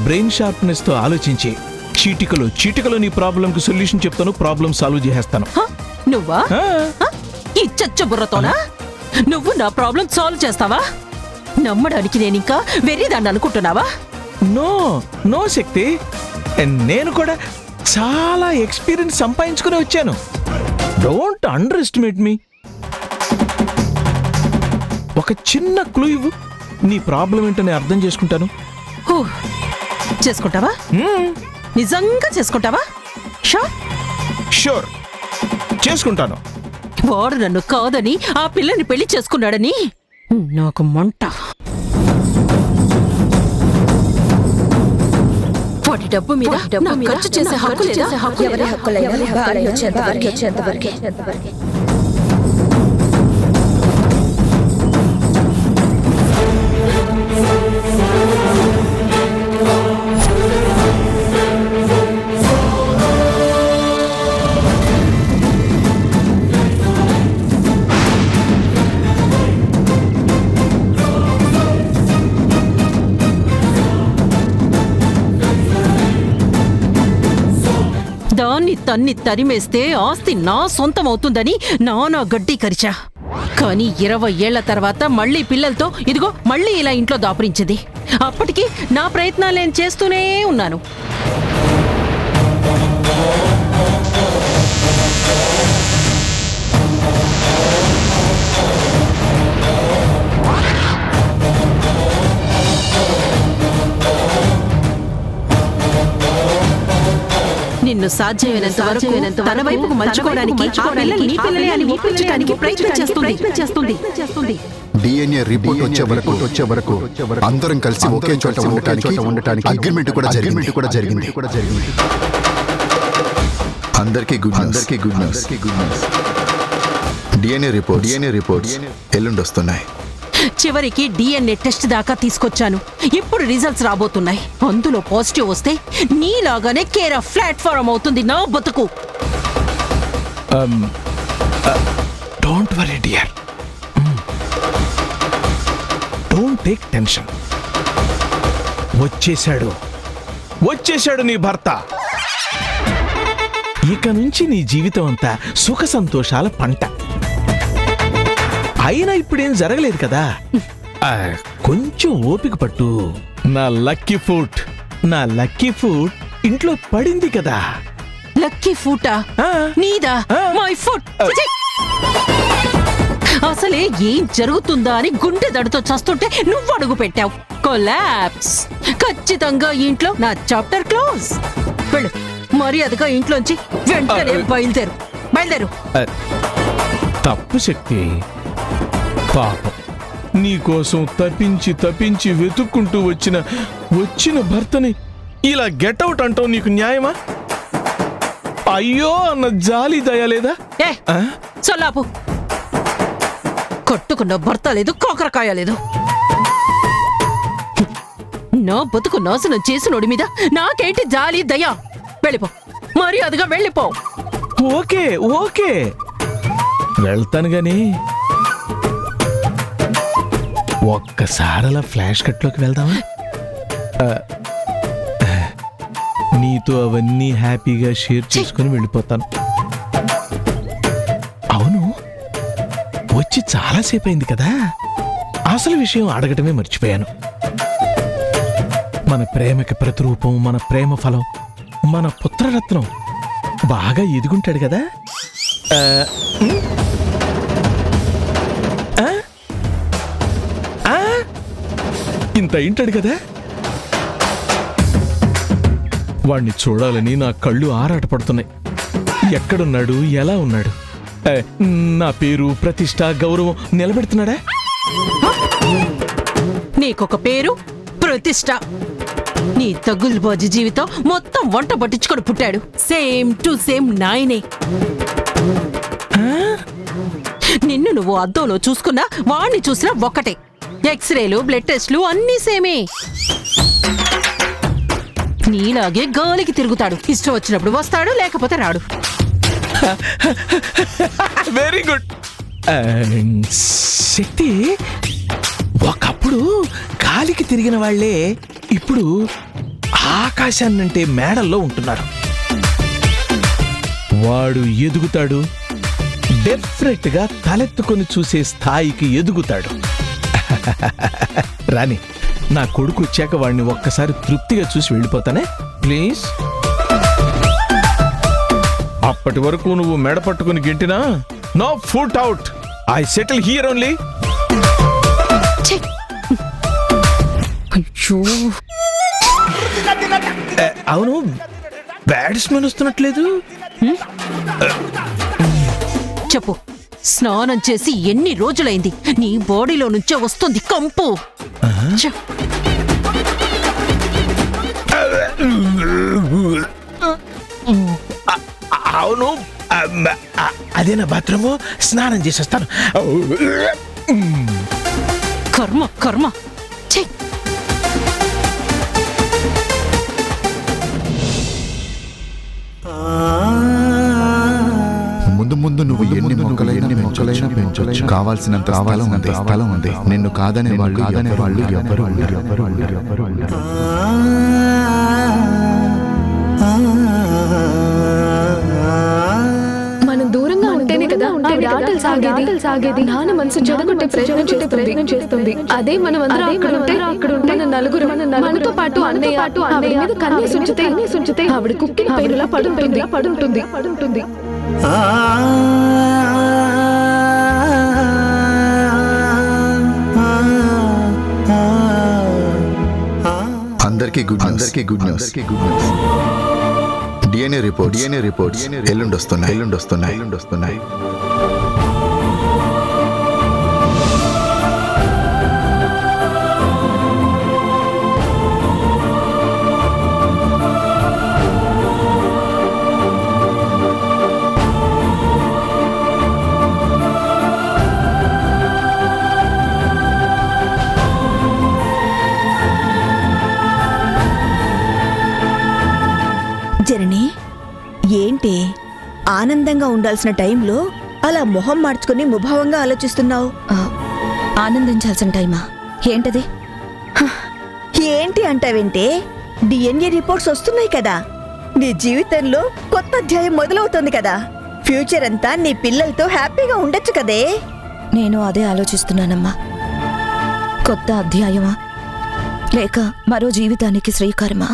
Brain sharpness తో ఆలోచించి చీటికలో నీ ప్రాబ్లం కి సొల్యూషన్ చెప్తాను, ప్రాబ్లం సాల్వ్ చేసేస్తాను. నువ్వా? ఈ చచ్చ బుర్రతోనా నువ్వు నా ప్రాబ్లం సాల్వ్ చేస్తావా? నమ్మడానికి నేను ఇంకా వెర్రిదాన్ని అనుకుంటున్నావా? నో శక్తి, నేను కూడా చాలా ఎక్స్పీరియన్స్ సంపాదించుకుని వచ్చాను. డోంట్ అండర్ ఎస్టిమేట్ మీ. ఒక చిన్న క్లూ ఇవ్వు, నీ ప్రాబ్లం ఏంటో నేను అర్థం చేసుకుంటాను. చేసుకుంటావా? నిజంగా చేసుకుంటావా? షూర్ చేసుకుంటాను. వాడు నన్ను కాదని ఆ పిల్లని పెళ్లి చేసుకున్నాడని నాకు మంట. వాటి డబ్బు మీద ఖర్చు చేసే హక్కు లేదా? ఎవరి హక్కులైనా దాన్ని తన్ని తరిమేస్తే ఆస్తి నా సొంతం అవుతుందని నానా గడ్డి కరిచా. కానీ 20 ఏళ్ల తర్వాత మళ్ళీ పిల్లలతో ఇదిగో మళ్ళీ ఇలా ఇంట్లో దాపురించింది. అప్పటికి నా ప్రయత్నాలు నేను చేస్తూనే ఉన్నాను. నిన్ను సాధ్యమైనంత వరకు తన వైపుకు మలుచుకోవడానికి నీ పిల్లలే అని ఒప్పించడానికి ప్రయత్నం చేస్తుంది. DNA రిపోర్ట్ వచ్చే వరకు అందరం కలిసి ఒకే చోట ఉండటానికి అగ్రిమెంట్ కూడా జరిగింది. అందరికీ గుడ్ న్యూస్. DNA రిపోర్ట్స్ ఎల్లుండి వస్తున్నాయి. చివరికి DNA టెస్ట్ దాకా తీసుకొచ్చాను. ఇప్పుడు రిజల్ట్స్ రాబోతున్నాయి. అందులో పాజిటివ్ వస్తే నీలాగానే కేరా ప్లాట్ఫారం అవుతుంది నా బతుకు. Don't worry dear, don't take tension. వచ్చేశాడు నీ భర్త. ఇక నుంచి నీ జీవితం అంతా సుఖ సంతోషాల పంట. అయినా ఇప్పుడేం జరగలేదు కదా, కొంచెం ఓపిక పట్టు. నా లక్కీ ఫుట్ ఇంట్లో పడింది కదా. లక్కీ ఫుటా? నీదా? My foot. అసలే ఏం జరుగుతుందా అని గుండె దడుతో చస్తుంటే నువ్వు అడుగు పెట్టావు. కొలాప్స్. ఖచ్చితంగా ఇంట్లో నా చాప్టర్ క్లోజ్. వెళ్ళు, మర్యాదగా ఇంట్లోంచి వెంటనే బయలుదేరు. తప్పు శక్తి, పాపం నీకోసం తప్పించి వెతుక్కుంటూ వచ్చిన భర్తని ఇలా గెట్అవుట్ అంటావు. నీకు న్యాయమా? అయ్యో అన్న జాలి దయలేదా? సొల్లాపు. కొట్టుకున్న భర్త లేదు, కాకరకాయ లేదు. నా బతుకు నాశనం చేసినోడి మీద నాకేంటి జాలి దయ? వెళ్ళిపో, మర్యాదగా వెళ్ళిపో. ఓకే వెళ్తాను గాని ఒక్కసారి అలా ఫ్లాష్ కట్లోకి వెళ్దామా? నీతో అవన్నీ హ్యాపీగా షేర్ చేసుకుని వెళ్ళిపోతాను. అవును, వచ్చి చాలాసేపు అయింది కదా, అసలు విషయం అడగటమే మర్చిపోయాను. మన ప్రేమకి ప్రతిరూపం, మన ప్రేమ ఫలం, మన పుత్రరత్నం బాగా ఎదుగుంటాడు కదా. ఇంత ఇంటాడు కదా. వాణ్ణి చూడాలని నా కళ్ళు ఆరాటపడుతున్నాయి. ఎక్కడున్నాడు, ఎలా ఉన్నాడు, నా పేరు, ప్రతిష్ట, గౌరవం నిలబెడుతున్నాడా? నీకొక పేరు, ప్రతిష్ట. నీ తగుల్బాజీ జీవితం మొత్తం వంట పట్టించుకొని పుట్టాడు. సేమ్ టు సేమ్ నాయనే. నిన్ను నువ్వు అద్దంలో చూసుకున్నా వాణ్ణి చూసినా ఒక్కటే. ఎక్స్రేలు, బ్లడ్ టెస్ట్లు అన్నీ సేమే. నీలాగే గాలికి తిరుగుతాడు. ఇష్టం వచ్చినప్పుడు వస్తాడు, లేకపోతే రాడు. వెరీ గుడ్ శక్తి. ఒకప్పుడు గాలికి తిరిగిన వాళ్లే ఇప్పుడు ఆకాశాన్నంటే మేడల్లో ఉంటున్నారు. వాడు ఎదుగుతాడు, డెఫినెట్ గా తలెత్తుకొని చూసే స్థాయికి ఎదుగుతాడు. రాని, నా కొడుకు వచ్చాక వాడిని ఒక్కసారి తృప్తిగా చూసి వెళ్ళిపోతానే ప్లీజ్. అప్పటి వరకు నువ్వు మెడ పట్టుకుని గెంటినా no foot out. I settle here only. అయ్యో, అవును, బ్యాట్స్మెన్ వస్తున్నట్లేదు. చెప్పు, స్నానం చేసి ఎన్ని రోజులైంది? నీ బాడీలో నుంచే వస్తుంది కంపు. ఛ, అవును, అదేనా బాత్రూము? స్నానం చేసేస్తాను. కర్మ కర్మ. ఛీ, ముందు ముందు నువ్వు ఎన్ని మొక్కలైనా పెంచొచ్చు. కావాల్సినంత స్థలం ఉంది. నిన్ను కాదనే వాళ్ళు ఎవ్వరు ఉండరు. మనం దూరంగా ఉంటేనే కదా ఆటలు సాగేది. నాన్న మనసు చెడగొట్టే ప్రయత్నం చేస్తుంది. అదే మనం అందరం అక్కడ ఉంటే మన నలుగురు మనతో పాటు అన్నయ్య మీద కన్నీసు ఉంచితే ఆవిడ కుక్కిన పైరులా పడుంటుంది. అందరికీ గుడ్ న్యూస్. DNA రిపోర్ట్స్ ఎల్లుండొస్తున్నాయి. జనని, ఏంటి ఆనందంగా ఉండాల్సిన టైంలో అలా మొహం మార్చుకుని ముభావంగా ఆలోచిస్తున్నావు? ఆనందించాల్సిన టైమా? ఏంటది? ఏంటి అంటావేంటే, DNA రిపోర్ట్స్ వస్తున్నాయి కదా. నీ జీవితంలో కొత్త అధ్యాయం మొదలవుతుంది కదా. ఫ్యూచర్ అంతా నీ పిల్లలతో హ్యాపీగా ఉండొచ్చు కదే. నేను అదే ఆలోచిస్తున్నానమ్మా. కొత్త అధ్యాయమా, లేక మరో జీవితానికి శ్రీకారమా?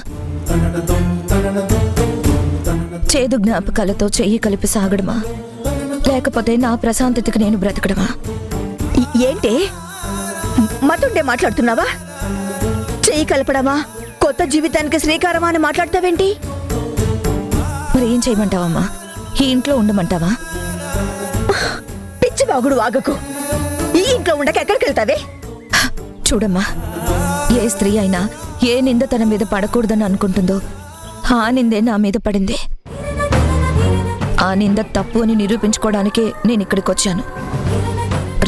చేదు జ్ఞాపకాలతో చెయ్యి కలిపి సాగడమా, లేకపోతే నా ప్రశాంతతకి నేను బ్రతకడమా? ఏంటి మతుండే మాట్లాడుతున్నావా? చెయ్యి కలపడమా, కొత్త జీవితానికి శ్రీకారమా అని మాట్లాడతావేంటి? మరి ఏం చేయమంటావమ్మా? ఈ ఇంట్లో ఉండమంటావా? పిచ్చి బాగుడు ఆగకు. ఈ ఇంట్లో ఉండక ఎక్కడికి వెళ్తావే? చూడమ్మా, ఏ స్త్రీ అయినా ఏ నింద తన మీద పడకూడదని అనుకుంటుందో ఆ నిందే నా మీద పడింది. ఆ నింద తప్పు అని నిరూపించుకోవడానికే నేను ఇక్కడికి వచ్చాను.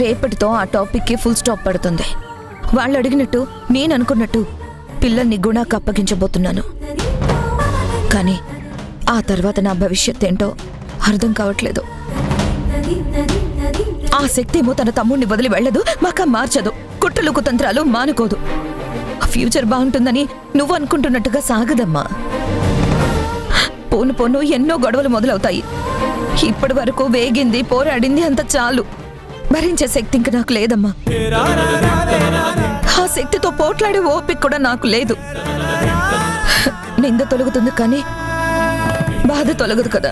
రేపటితో ఆ టాపిక్కి ఫుల్ స్టాప్ పడుతుంది. వాళ్ళు అడిగినట్టు, నేను అనుకున్నట్టు పిల్లల్ని గుణాకు అప్పగించబోతున్నాను. కానీ ఆ తర్వాత నా భవిష్యత్ ఏంటో అర్థం కావట్లేదు. ఆ శక్తి ఏమో తన తమ్ముడిని వదిలి వెళ్ళదు, మాక మార్చదు, కుట్రలు కుతంత్రాలు మానుకోదు. ఫ్యూచర్ బాగుంటుందని నువ్వు అనుకుంటున్నట్టుగా సాగదమ్మా. పోను ఎన్నో గొడవలు మొదలవుతాయి. ఇప్పటి వరకు వేగింది, పోరాడింది అంత చాలు. భరించే శక్తి ఇంక నాకు లేదమ్మా. ఆ శక్తితో పోట్లాడే ఓపిక కూడా నాకు లేదు. నింద తొలగుతుంది కానీ బాధ తొలగదు కదా.